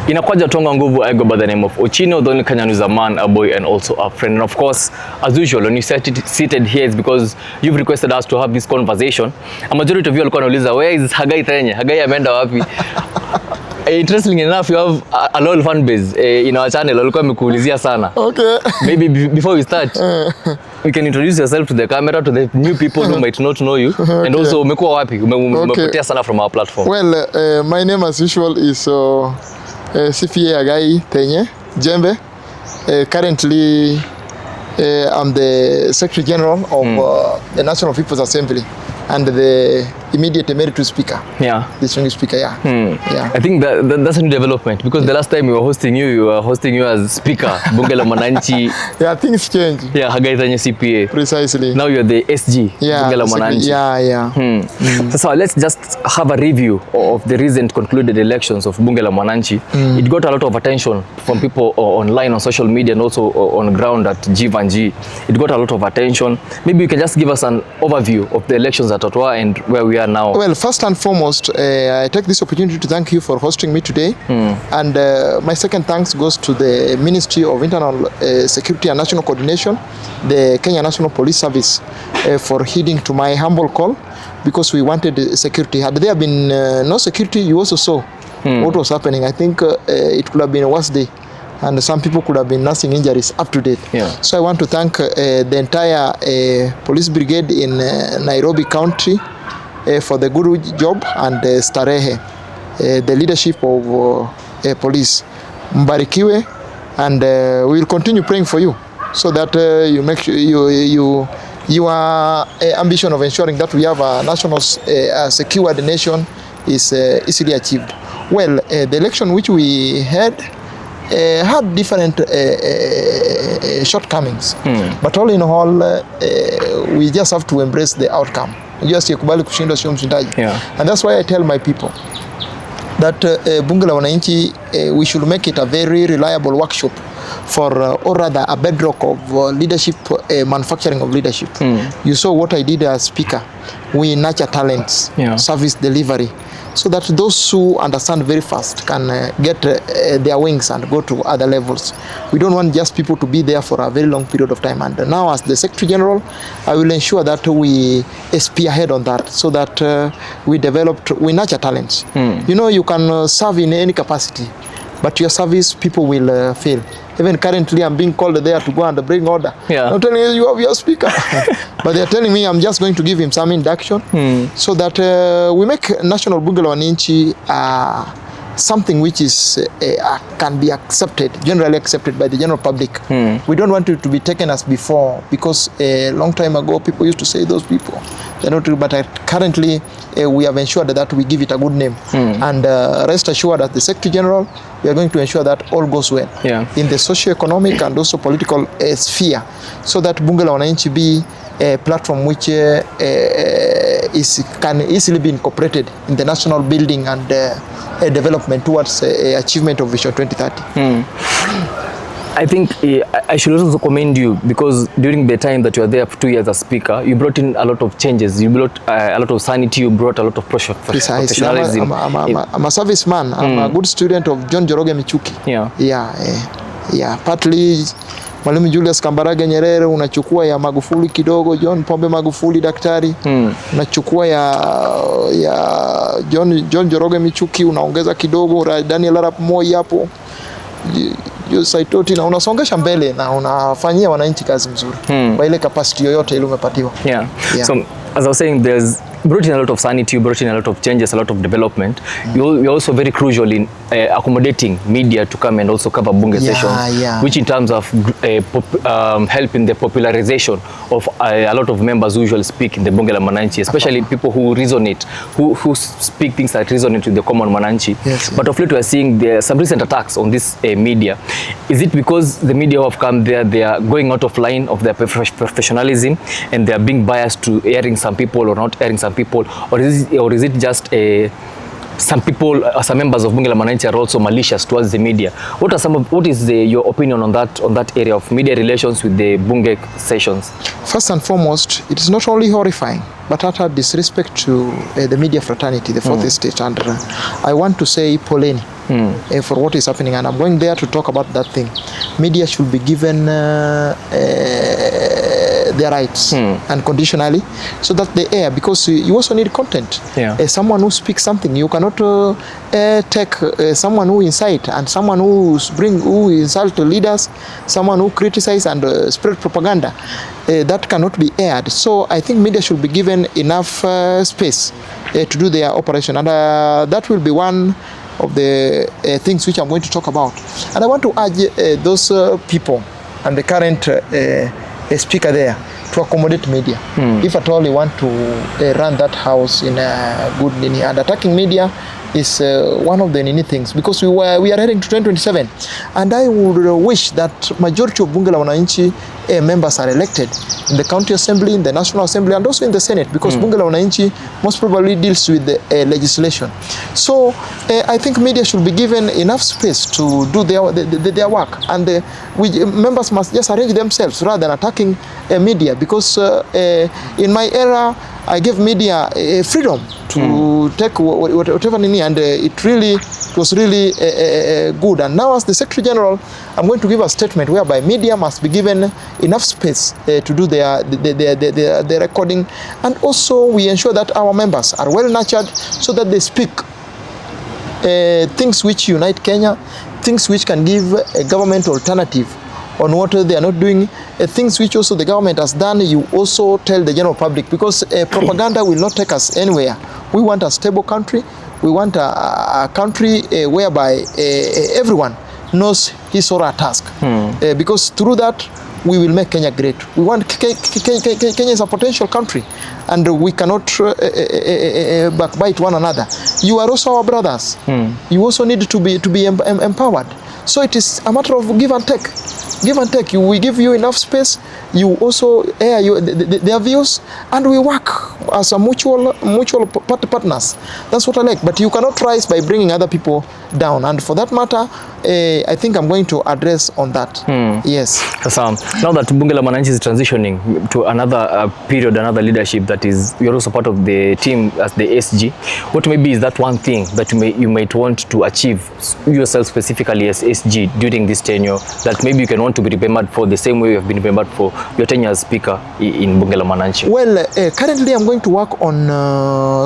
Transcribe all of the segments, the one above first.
Inakwaja tonga nguvu. I go by the name of Ochino, the only Kenyan who's a man, a boy, and also a friend. And of course, as usual, when you seated here, it's because you've requested us to have this conversation. A majority of you walikuwa wanauliza, where is Haggai Thenye? Haggai ameenda wapi? Interestingly enough, you have a loyal fan base in our channel. Walikuwa wamekuulizia sana. Okay. Maybe before we start, you can introduce yourself to the camera, to the new people who might not know you. Okay. And also, umekuwa wapi? Umepotea sana from our platform. Well, my name as usual is CPA Haggai Thenye Jembe. Currently, I'm the Secretary General of the National People's Assembly and the immediate emeritus speaker. Yeah. The strong speaker, yeah. Yeah. I think that's a new development because the last time we were hosting you as speaker, Bunge la Mwananchi. Yeah, things change. Yeah, Haggai Thenye CPA. Precisely. Now you're the SG, yeah, Bunge la Mwananchi. Yeah. So let's just have a review of the recent concluded elections of Bunge la Mwananchi. It got a lot of attention from people online, on social media, and also on ground at G1G. It got a lot of attention. Maybe you can just give us an overview of the elections at Ottawa and where we are now. Well, first and foremost, I take this opportunity to thank you for hosting me today. And my second thanks goes to the Ministry of Internal Security and National Coordination, the Kenya National Police Service, for heeding to my humble call, because we wanted security. Had there been no security, you also saw what was happening. I think it could have been a worse day, and some people could have been nursing injuries up to date. Yeah. So I want to thank the entire police brigade in Nairobi County for the good job, and Starehe, the leadership of police. Mbarikiwe, and we will continue praying for you so that you make sure your ambition of ensuring that we have a national secured nation is easily achieved. Well, the election which we had different shortcomings, but all in all, we just have to embrace the outcome. Just yakubali kushindwa sio mshindaji. And that's why I tell my people that Bunge la Wananchi, we should make it a very reliable workshop for, or rather a bedrock of leadership, manufacturing of leadership. You saw what I did as speaker. We nurture talents, service delivery, so that those who understand very fast can get their wings and go to other levels. We don't want just people to be there for a very long period of time. And now, as the Secretary General, I will ensure that we spearhead on that, so that we nurture talents. You know, you can serve in any capacity, but your service people will fail. Even currently, I'm being called there to go and bring order. I'm telling you, you have your speaker. But they're telling me I'm just going to give him some induction, so that we make National Bunge la Wananchi something which is can be accepted, generally accepted by the general public. We don't want it to be taken as before, because a long time ago people used to say those people they're not, but currently we have ensured that we give it a good name. And rest assured, as the Secretary General, we are going to ensure that all goes well in the socio-economic and also political sphere, so that Bunge la Wananchi be a platform which can easily be incorporated in the national building and a development towards achievement of Vision 2030. I think I should also commend you, because during the time that you were there for 2 years as speaker, you brought in a lot of changes. You brought a lot of sanity. You brought a lot of professionalism. I'm a serviceman. I'm a good student of John Joroge Michuki. Partly Mwalimu Julius Kambarage Nyerere, unachukua ya Magufuli kidogo, John Pombe Magufuli daktari, unachukua ya John Joroge Michuki, unaongeza kidogo Daniel Arap Moi hapo, Saitoti, na unasongesha mbele na unafanyia wananchi kazi mzuri kwa ile capacity yoyote ile umepatiwa. So as I was saying, there's brought in a lot of sanity, you brought in a lot of changes, a lot of development. You're also very crucial in accommodating media to come and also cover Bunge sessions, which in terms of help in the popularization of a lot of members who usually speak in the Bunge la Mwananchi, especially people who resonate, who speak things that resonate with the common Mwananchi. But of late we are seeing there some recent attacks on this media. Is it because the media who have come there, they are going out of line of their professionalism and they are being biased to airing some people or not airing some people, or is it just some people, some members of Bunge la Mwananchi are also malicious towards the media? What is your opinion on that area of media relations with the Bunge sessions? First and foremost, it is not only horrifying, but utter disrespect to the media fraternity, the fourth estate, and I want to say poleni for what is happening, and I'm going there to talk about that thing. Media should be given their rights unconditionally, so that they air, because you also need content. Someone who speaks something, you cannot take someone who incite and someone who insult leaders, someone who criticize and spread propaganda. That cannot be aired. So I think media should be given enough space to do their operation, and that will be one of the things which I'm going to talk about. And I want to urge those people and the current speaker there to accommodate media. If at all you want to run that house in a good nini, and attacking media is one of the nini things, because we are heading to 2027, and I would wish that majority of Bunge la Wananchi members are elected in the county assembly, in the national assembly, and also in the senate, because Bunge la Wananchi most probably deals with the legislation. So I think media should be given enough space to do their work, and members must just arrange themselves rather than attacking media, because in my era I gave media freedom to take whatever they need, and it was really good. And now, as the Secretary General, I'm going to give a statement whereby media must be given enough space to do their recording, and also we ensure that our members are well nurtured so that they speak things which unite Kenya, things which can give a government alternative on what they are not doing, things which also the government has done. You also tell the general public, because propaganda will not take us anywhere. We want a stable country. We want a country whereby everyone knows his or her task, because through that we will make Kenya great. We want Kenya is a potential country, and we cannot backbite one another. You are also our brothers. You also need to be empowered. So it is a matter of give and take. Give and take. We give you enough space. You also air their views, and we work as a mutual partners. That's what I like. But you cannot rise by bringing other people down. And for that matter, I think I'm going to address on that. Yes. Now that Bunge la Wananchi is transitioning to another period, another leadership, that is, you're also part of the team as the SG. What maybe is that one thing that you might want to achieve yourself specifically as SG during this tenure, that maybe you can want to be remembered for the same way you have been remembered for your tenure as Speaker in Bunge la Wananchi? Well, currently I'm going to work on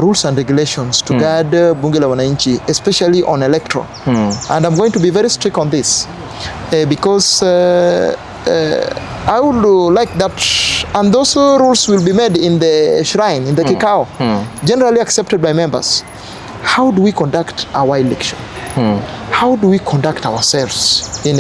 rules and regulations to guide Bunge la Wananchi, especially on electoral. And I'm going to be very strict on this because I would like that, and those rules will be made in the shrine, in the kikao, generally accepted by members. How do we conduct our election? How do we conduct ourselves in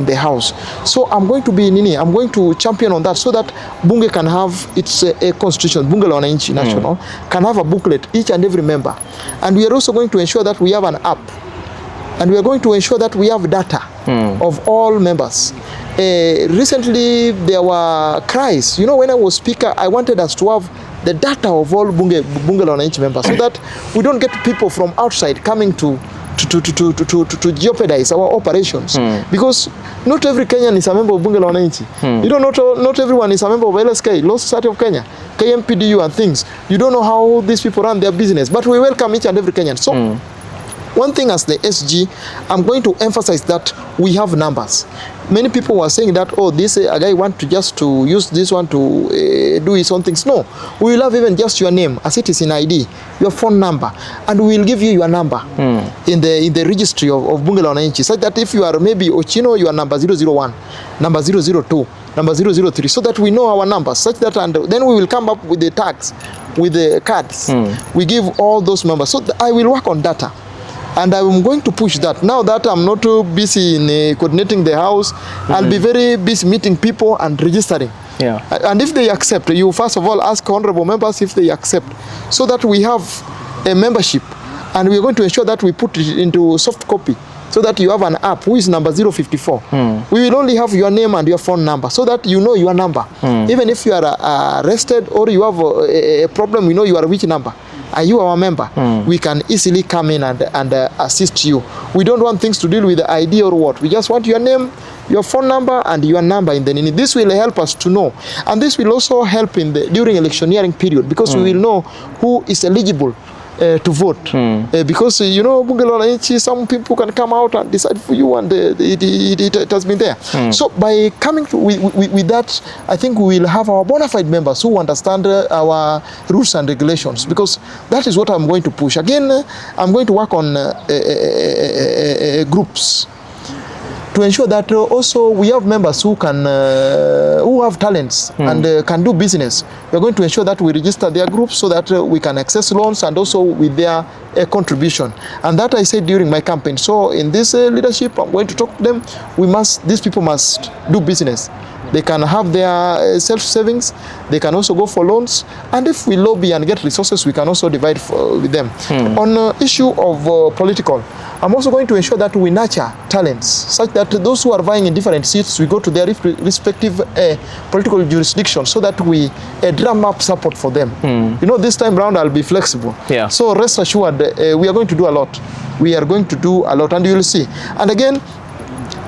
the house? So I'm going to I'm going to champion on that, so that Bunge can have its constitution, Bunge la Wananchi National, can have a booklet, each and every member. And we are also going to ensure that we have an app. And we are going to ensure that we have data of all members. Recently, there were cries. You know, when I was Speaker, I wanted us to have the data of all Bunge la Wananchi members, so that we don't get people from outside coming to jeopardize our operations. Because not every Kenyan is a member of Bunge la Wananchi. You don't know, not everyone is a member of LSK, Law Society of Kenya, KMPDU and things. You don't know how these people run their business, but we welcome each and every Kenyan. So one thing as the SG, I'm going to emphasize that we have numbers. Many people were saying that, oh, this guy want to just to use this one to do his own things. No, we will have even just your name as it is in ID, your phone number, and we will give you your number in the registry of Bunge la Wananchi, such that if you are maybe Ochino, you are number 001, number 002, number 003, so that we know our numbers, such that, and then we will come up with the tags, with the cards. We give all those numbers. So I will work on data. And I'm going to push that. Now that I'm not too busy in coordinating the house, I'll be very busy meeting people and registering. And if they accept, you first of all ask honorable members if they accept, so that we have a membership, and we're going to ensure that we put it into soft copy, so that you have an app who is number 054. We will only have your name and your phone number, so that you know your number. Even if you are arrested or you have a problem, we know you are which number. Are you our member? We can easily come in and assist you. We don't want things to deal with the ID or what. We just want your name, your phone number and your number in the nini. This will help us to know, and this will also help in the during electioneering period, because we will know who is eligible to vote, because you know, bunge la wananchi, some people can come out and decide for you, and it has been there. So by coming to, with that, I think we will have our bona fide members who understand our rules and regulations, because that is what I'm going to push. Again, I'm going to work on groups to ensure that also we have members who can who have talents and can do business. We're going to ensure that we register their groups so that we can access loans, and also with their contribution. And that I said during my campaign. So in this leadership, I'm going to talk to them. These people must do business. They can have their self-savings. They can also go for loans. And if we lobby and get resources, we can also divide with them. On issue of political, I'm also going to ensure that we nurture talents, such that those who are vying in different seats, we go to their respective political jurisdictions, so that we drum up support for them. You know, this time round I'll be flexible. Yeah. So rest assured, we are going to do a lot. We are going to do a lot, and you will see. And again,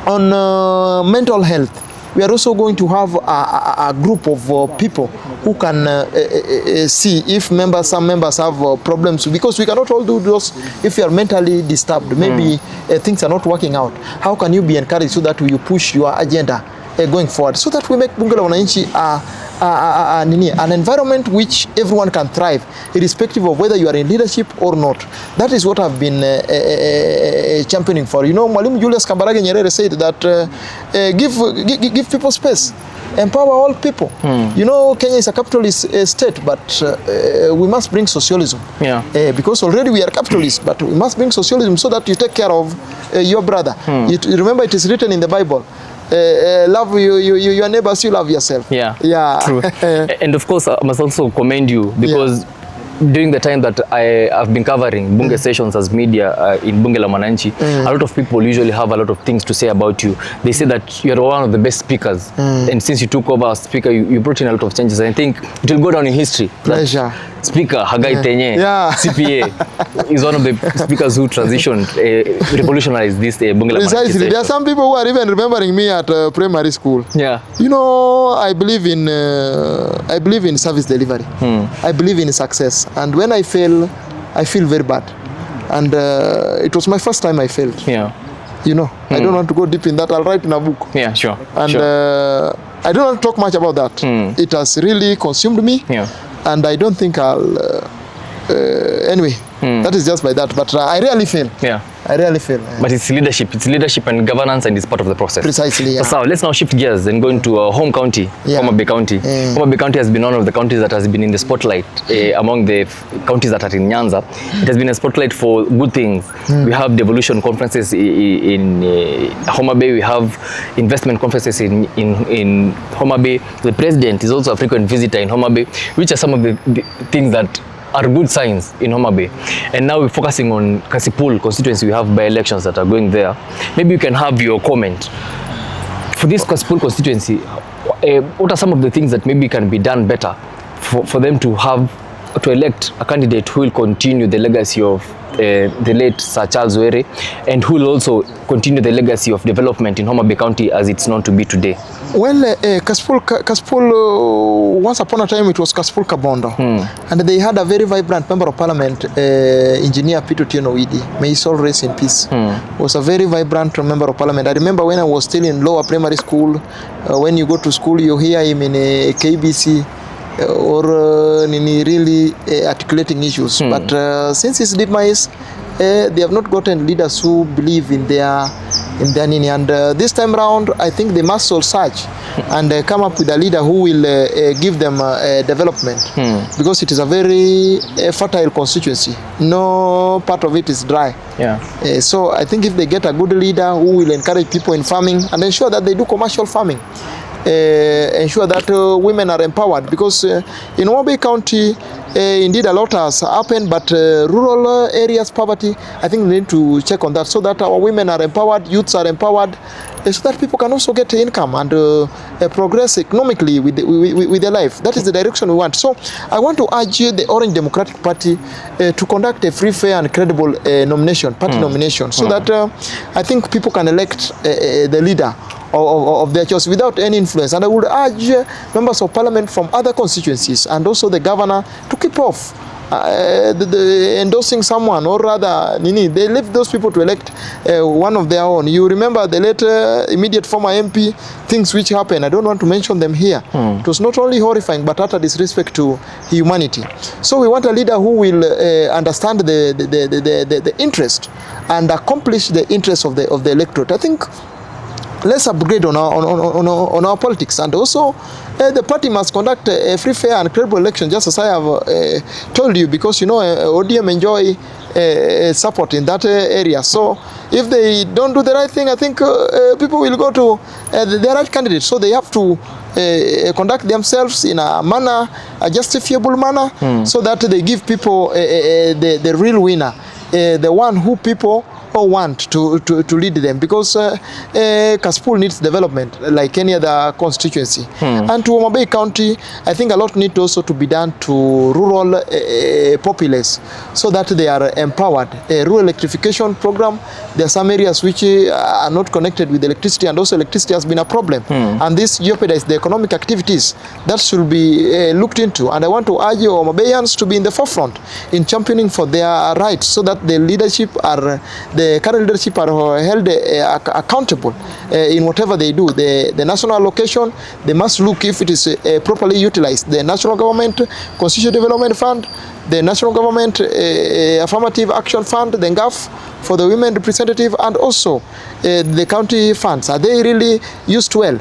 on mental health, we are also going to have a group of people who can see if some members have problems, because we cannot all do those if you are mentally disturbed. Maybe things are not working out. How can you be encouraged so that you push your agenda going forward, so that we make bunge la wananchi an environment which everyone can thrive, irrespective of whether you are in leadership or not. That is what I've been championing for. You know, Mwalimu Julius Kambarage Nyerere said that give people space, empower all people. You know, Kenya is a capitalist state, but we must bring socialism. Yeah. Because already we are capitalists, but we must bring socialism so that you take care of your brother. You remember, it is written in the Bible, love your neighbors, you love yourself. Yeah, yeah. True. And of course, I must also commend you, because during the time that I have been covering bunge sessions as media in bunge la mwananchi, a lot of people usually have a lot of things to say about you. They say that you are one of the best speakers, and since you took over as speaker, you brought in a lot of changes. I think it will go down in history. Pleasure. Speaker Haggai Thenye CPA is one of the speakers who transitioned, revolutionized this bunge la mwananchi. Precisely. There are some people who are even remembering me at primary school. Yeah. You know, I believe in service delivery. I believe in success. And when I fail, I feel very bad. And it was my first time I failed. Yeah. You know, I don't want to go deep in that. I'll write in a book. Yeah, sure. And I don't want to talk much about that. It has really consumed me. Yeah. And I don't think I'll... anyway, that is just by that. But I rarely fail. Yeah. I rarely fail. But it's leadership and governance, and it's part of the process. Precisely, yeah. So let's now shift gears and go into home county, Homabay County. Homabay County has been one of the counties that has been in the spotlight among the counties that are in Nyanza. It has been a spotlight for good things. We have devolution conferences in Homabay. We have investment conferences in Homabay. The president is also a frequent visitor in Homabay, which are some of the things that are good signs in Homabay. And now we're focusing on Kasipool constituency. We have by-elections that are going there. Maybe you can have your comment. For this Kasipool constituency, what are some of the things that maybe can be done better for them to elect a candidate who will continue the legacy of the late Sir Charles Were, and who will also continue the legacy of development in Homabay County as it's known to be today? Well, Kasipool, once upon a time it was Kasipool Kabondo, and they had a very vibrant member of parliament, Engineer Peter Tieno Widi. May his soul rest in peace. Was a very vibrant member of parliament. I remember when I was still in lower primary school, when you go to school, you hear him in a KBC or really articulating issues. But since his demise, they have not gotten leaders who believe in their nini. And this time round, I think they must all search and come up with a leader who will give them development, because it is a very fertile constituency. No part of it is dry. Yeah. So I think if they get a good leader who will encourage people in farming and ensure that they do commercial farming, ensure that women are empowered, because in Homabay County, indeed a lot has happened, but rural areas poverty, I think we need to check on that, so that our women are empowered, youths are empowered, so that people can also get income and progress economically with their life. That is the direction we want. So I want to urge the Orange Democratic Party to conduct a free, fair and credible nomination, party nomination, so that I think people can elect the leader of their choice without any influence. And I would urge members of parliament from other constituencies and also the governor to keep off endorsing someone, or rather they leave those people to elect one of their own. You remember the later immediate former MP, things which happened. I don't want to mention them here. It was not only horrifying but utter disrespect to humanity. So we want a leader who will understand the interest and accomplish the interests of the electorate. I think let's upgrade on our politics, and also the party must conduct a free, fair and credible election, just as I have told you, because ODM enjoy support in that area. So if they don't do the right thing, I think people will go to the right candidate. So they have to conduct themselves in a manner, a justifiable manner, so that they give people the real winner, the one who people want to lead them, because Kasipool needs development like any other constituency. And to Homabay County, I think a lot needs also to be done to rural populace, so that they are empowered. A rural electrification program, there are some areas which are not connected with electricity, and also electricity has been a problem, and this jeopardizes the economic activities. That should be looked into, and I want to urge Homabayans to be in the forefront in championing for their rights, so that the current leadership are held accountable in whatever they do. The national allocation, they must look if it is properly utilized. The national government constitutional development fund, the national government affirmative action fund, the NGAF for the women representative, and also the county funds, are they really used well?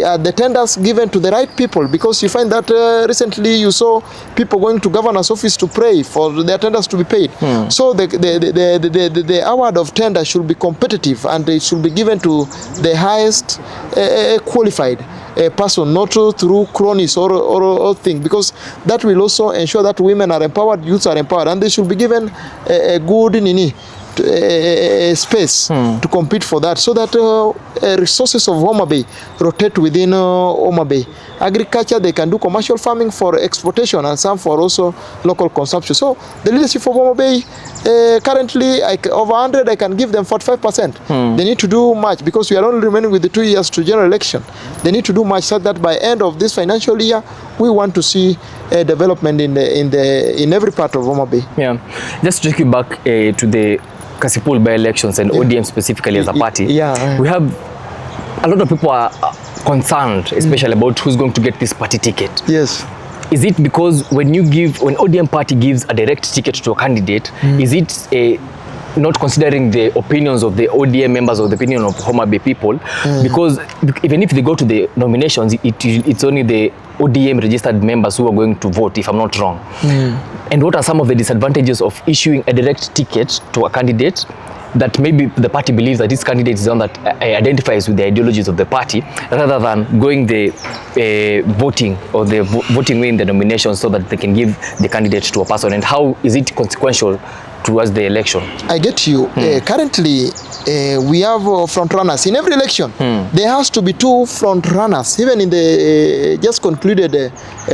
Are the tenders given to the right people? Because you find that recently you saw people going to governor's office to pray for their tenders to be paid. So the award of tender should be competitive, and it should be given to the highest qualified person, not through cronies or thing, because that will also ensure that women are empowered, youths are empowered, and they should be given a good space to compete for that, so that resources of Homabay rotate within Homabay. Agriculture, they can do commercial farming for exportation, and some for also local consumption. So the leadership of Homabay, currently over 100, I can give them 45%. They need to do much, because we are only remaining with the 2 years to general election. They need to do much, so that by end of this financial year, we want to see development in every part of Homabay. Yeah, just to take you back to the Kasipul By-elections and ODM specifically as a party, we have a lot of people are concerned, especially about who's going to get this party ticket. Yes. Is it because when ODM party gives a direct ticket to a candidate, is it not considering the opinions of the ODM members or the opinion of Homabay people? Because even if they go to the nominations, it's only the ODM registered members who are going to vote, if I'm not wrong. And what are some of the disadvantages of issuing a direct ticket to a candidate that maybe the party believes that this candidate is one that identifies with the ideologies of the party, rather than going the voting or the voting way in the nomination, so that they can give the candidate to a person? And how is it consequential towards the election? I get you. Currently, we have front runners in every election. There has to be 2 front runners. Even in the just concluded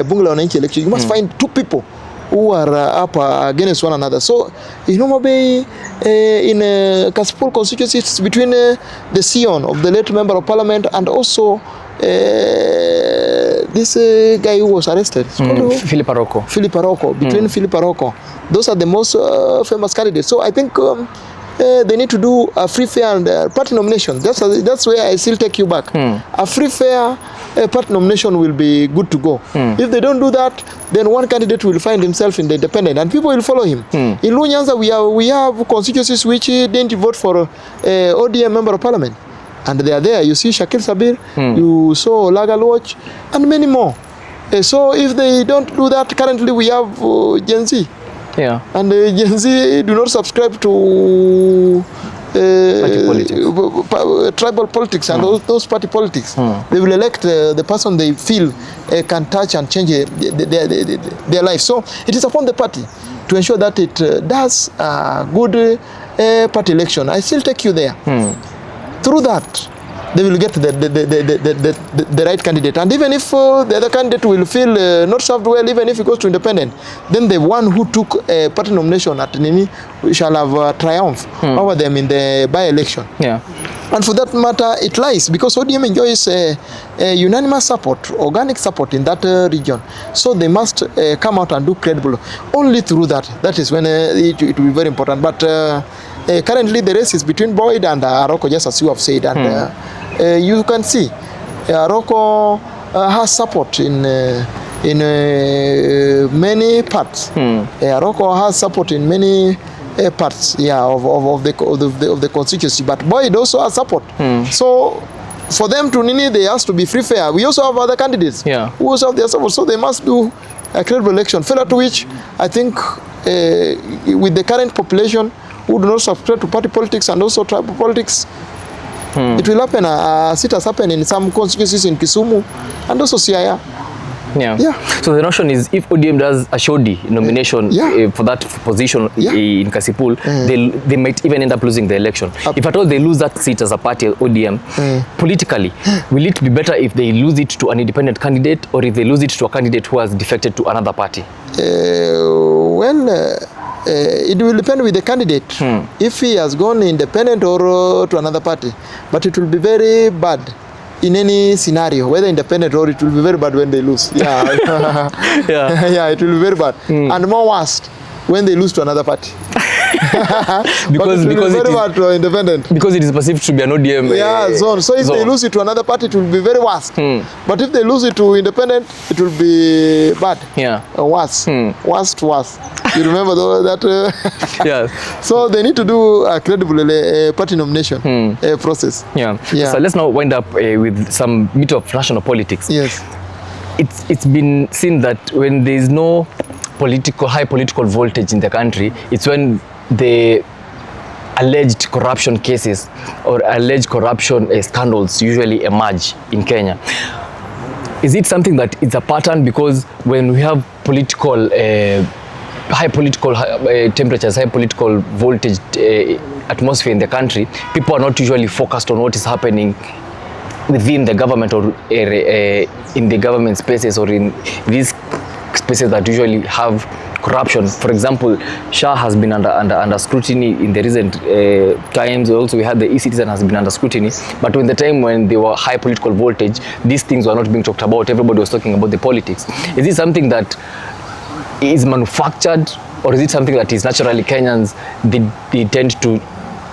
Bunge la Wananchi election, you must find 2 people who are up against one another. So in Homabay, in Kasipool constituency, it's between the Sion of the late member of parliament, and also this guy who was arrested, Philip Aroko. Between Philip Aroko, those are the most famous candidates. So I think they need to do a free, fair and party nomination. That's where I still take you back. A free, fair party nomination will be good to go. If they don't do that, then one candidate will find himself in the independent, and people will follow him. In Lunyanza, we have constituencies which didn't vote for ODM member of parliament, and they are there. You see Shakil Sabir, you saw Lagal Watch, and many more. So if they don't do that, currently we have Gen Z. And Gen Z do not subscribe to tribal politics and those party politics. They will elect the person they feel can touch and change their life. So it is upon the party to ensure that it does a good party election. I still take you there. Through that, they will get the right candidate. And even if the other candidate will feel not served well, even if he goes to independent, then the one who took a party nomination at Nini shall have triumph over them in the by-election. And for that matter, it lies because ODM enjoys unanimous support, organic support in that region. So they must come out and do credible. Only through that. That is when it will be very important. But currently the race is between Boyd and Aroko, just as you have said. And you can see Aroko has support in many parts. Aroko has support in many parts, of the constituency, but Boyd also has support. So for them to Nini, they has to be free fair. We also have other candidates who also have their support, so they must do a credible election. Failure to which, I think, with the current population who do not subscribe to party politics and also tribal politics, it will happen as it has happened in some constituencies in Kisumu and also Siaya. So the notion is if ODM does a shoddy nomination for that position in Kasipul, they might even end up losing the election. If at all they lose that seat as a party, ODM, politically, will it be better if they lose it to an independent candidate or if they lose it to a candidate who has defected to another party? It will depend with the candidate if he has gone independent or to another party. But it will be very bad in any scenario, whether independent or it will be very bad when they lose. It will be very bad. And more worst when they lose to another party. because it is very bad to independent. Because it is perceived to be an ODM zone. So if they lose it to another party, it will be very worst. But if they lose it to independent, it will be bad. Worse. Worse. You remember that? So they need to do a credible party nomination process. So let's now wind up with some bit of national politics. It's been seen that when there is no high political voltage in the country, it's when the alleged corruption cases or alleged corruption scandals usually emerge in Kenya. Is it something that is a pattern? Because when we have political high political temperatures, high political voltage atmosphere in the country, people are not usually focused on what is happening within the government or in the government spaces or in these spaces that usually have corruption. For example, SHA has been under scrutiny in the recent times. Also, we had the e-citizen has been under scrutiny. But when the time when there were high political voltage, these things were not being talked about. Everybody was talking about the politics. Is it something that is manufactured, or is it something that is naturally Kenyans? They tend to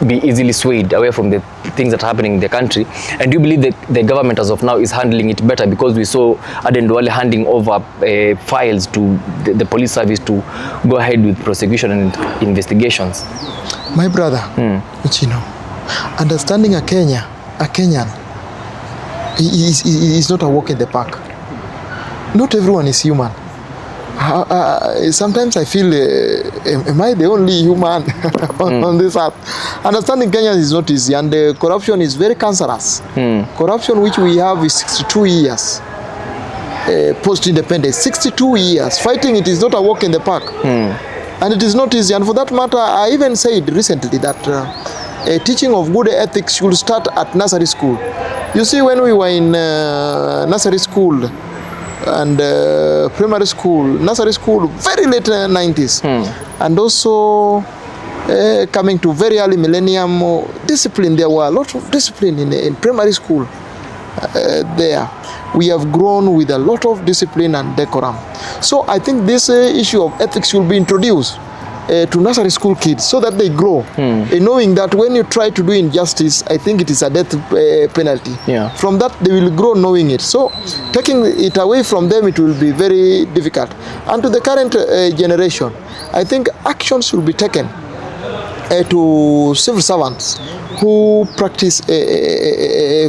be easily swayed away from the things that are happening in the country. And do you believe that the government as of now is handling it better? Because we saw Aden Duale handing over files to the police service to go ahead with prosecution and investigations. My brother, which understanding a Kenyan is not a walk in the park. Not everyone is human. Sometimes I feel, am I the only human on this earth? Understanding Kenya is not easy, and corruption is very cancerous. Corruption which we have is 62 years post-independence. 62 years. Fighting it is not a walk in the park. And it is not easy. And for that matter, I even said recently that teaching of good ethics should start at nursery school. You see, when we were in nursery school, and primary school, nursery school, very late 90s. And also coming to very early millennium, discipline. There were a lot of discipline in primary school there. We have grown with a lot of discipline and decorum. So I think this issue of ethics will be introduced to nursery school kids so that they grow, knowing that when you try to do injustice, I think it is a death penalty. From that, they will grow knowing it. So taking it away from them, it will be very difficult. And to the current generation, I think action should be taken to civil servants who practice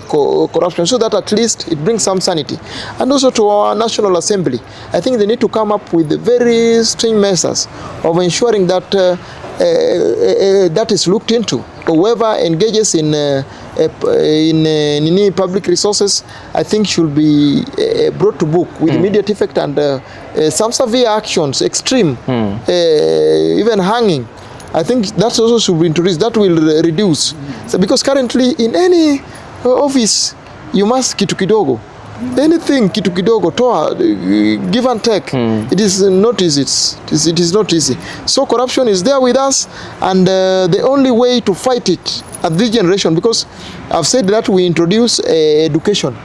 corruption, so that at least it brings some sanity. And also to our National Assembly, I think they need to come up with very stringent measures of ensuring that that is looked into. Whoever engages in public resources, I think should be brought to book with immediate effect, and some severe actions, extreme, even hanging. I think that also should be introduced. That will reduce. So because currently in any office, you must kitu kidogo. Anything kitu kidogo, toa, give and take. It is not easy. It is not easy. So corruption is there with us, and the only way to fight it at this generation, because I've said that we introduce education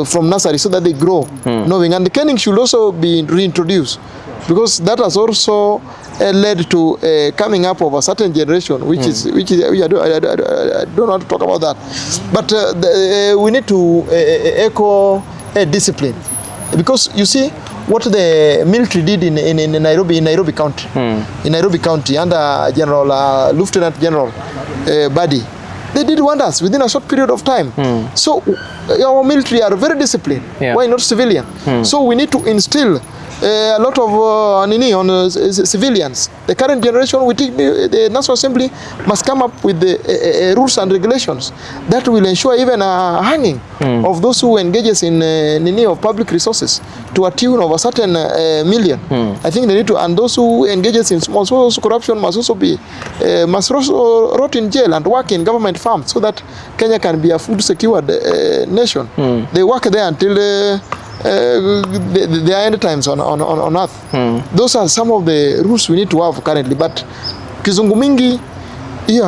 from nursery so that they grow knowing, and the caning should also be reintroduced, because that has also led to coming up of a certain generation, which is I don't know how to talk about that, but we need to echo discipline, because you see what the military did in Nairobi County, in Nairobi County under General Lieutenant General Badi. They did wonders within a short period of time. So our military are very disciplined. Why not civilian? So we need to instill a lot of on civilians. The current generation, we think the National Assembly must come up with the rules and regulations that will ensure even a hanging of those who engages in of public resources to a tune of a certain million. I think they need to, and those who engages in small corruption must also be must also rot in jail and work in government farms, so that Kenya can be a food secured nation. They work there until there are end times on earth. Those are some of the rules we need to have currently, but kizungu mingi hiyo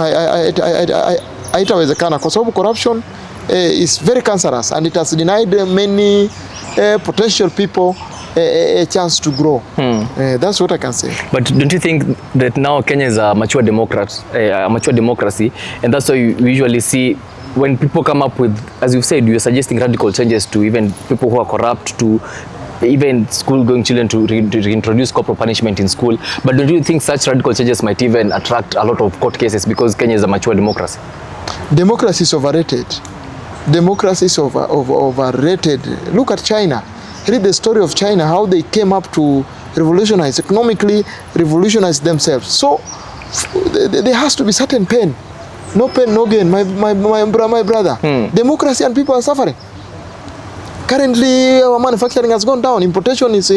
haitawezekana kwa sababu corruption is very cancerous, and it has denied many potential people a chance to grow. That's what I can say. But don't you think that now Kenya is a mature democracy, and that's why you usually see when people come up with, as you've said, you're suggesting radical changes to even people who are corrupt, to even school-going children to reintroduce corporal punishment in school. But don't you think such radical changes might even attract a lot of court cases because Kenya is a mature democracy? Democracy is overrated. Democracy is overrated. Look at China. Read the story of China, how they came up to revolutionize, economically revolutionize themselves. So there has to be certain pain. No pain, no gain, my brother. Democracy and people are suffering. Currently, our manufacturing has gone down. Importation is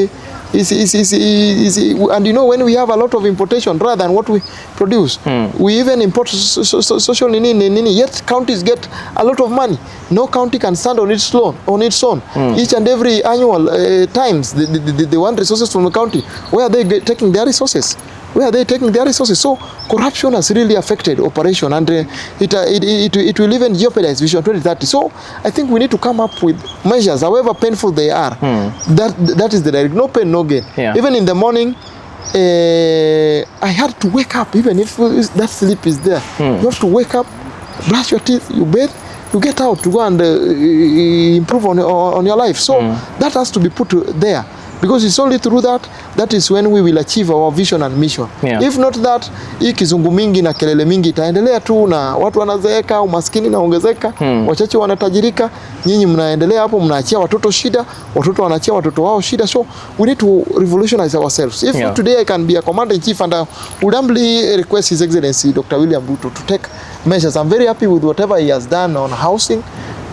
and you know, when we have a lot of importation rather than what we produce, we even import social nini, yet counties get a lot of money. No county can stand on its own. Each and every annual times they want resources from the county. Where are they taking their resources? Where are they taking their resources? So corruption has really affected operation, and it will even jeopardize Vision 2030. So I think we need to come up with measures, however painful they are. That is the direct. No pain, no gain. Even in the morning, I had to wake up, even if that sleep is there. You have to wake up, brush your teeth, you bathe, you get out to go and improve on your life. So that has to be put there. Because it's only through that is when we will achieve our vision and mission. If not that, hii kizungu mingi na kelele mingi itaendelea tu, na watu wanazeeka, umaskini naongezeka, wachache wanatajirika, nyinyi mnaendelea hapo, mnaachia watoto shida, watoto wanaachia watoto wao shida. So we need to revolutionize ourselves. If today I can be a commander-in-chief, and I would humbly request His Excellency Dr. William Ruto to take measures. I'm very happy with whatever he has done on housing,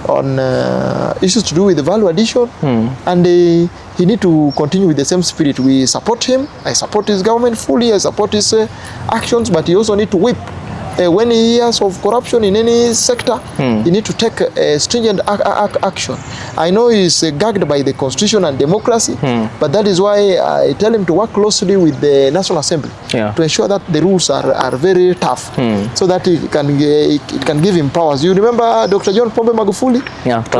on issues to do with the value addition, and he need to continue with the same spirit. We support him. I support his government fully. I support his actions, but he also need to whip. When he hears of corruption in any sector, he need to take stringent action. I know he's gagged by the constitution and democracy, but that is why I tell him to work closely with the National Assembly to ensure that the rules are very tough, so that it can give him powers. You remember Dr. John Pombe Magufuli?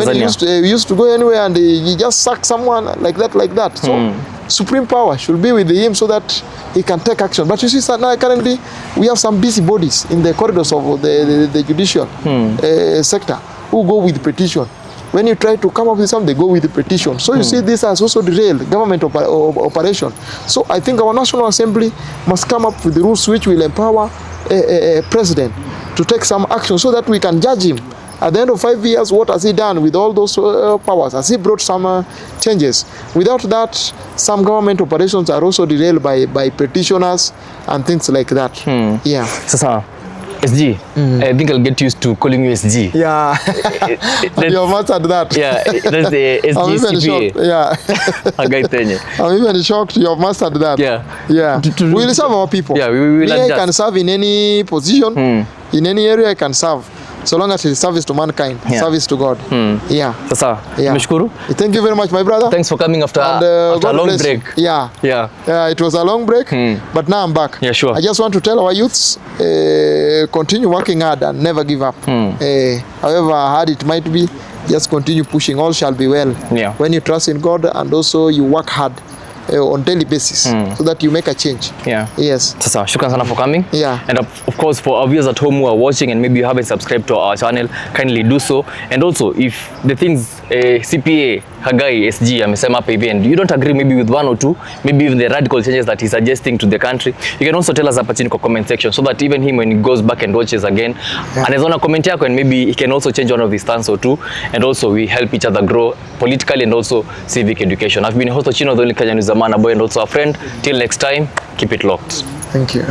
When he used to go anywhere and he just sacked someone like that. So supreme power should be with him so that he can take action. But you see, now currently we have some busy bodies in the corridors of the judicial sector who go with petition. When you try to come up with something, they go with the petition. So you see, this has also derailed government operation. So I think our National Assembly must come up with the rules which will empower a president to take some action so that we can judge him. At the end of 5 years, what has he done with all those powers? Has he brought some changes? Without that, some government operations are also derailed by petitioners and things like that. Sasa, SG, I think I'll get used to calling you SG. You have mastered that. That's the SG CPA. Haggai Thenye. I'm even shocked you have mastered that. We will serve our people. We will I can serve in any position, in any area I can serve. so long as it is service to mankind, service to God. Yeah. Sasa, Meshkuru. Thank you very much, my brother. Thanks for coming after a long break. Yeah. It was a long break, but now I'm back. Yeah, sure. I just want to tell our youths, continue working hard and never give up. However hard it might be, just continue pushing. All shall be well. When you trust in God and also you work hard on daily basis so that you make a change. Yes. Sasa, shukran sana for coming. And of course, for our viewers at home who are watching and maybe you haven't subscribed to our channel, kindly do so. And also, if the things CPA Haggai SG amesema hapa hivi and you don't agree maybe with one or two, maybe even the radical changes that he's suggesting to the country, you can also tell us hapa chini kwa comment section so that even him when he goes back and watches again, anaweza ona comment yako and maybe he can also change one of his stance or two, and also we help each other grow politically and also civic education. I've been host Chino, the only Kenyan who's a man, a boy, and also a friend. Till next time, keep it locked. Thank you.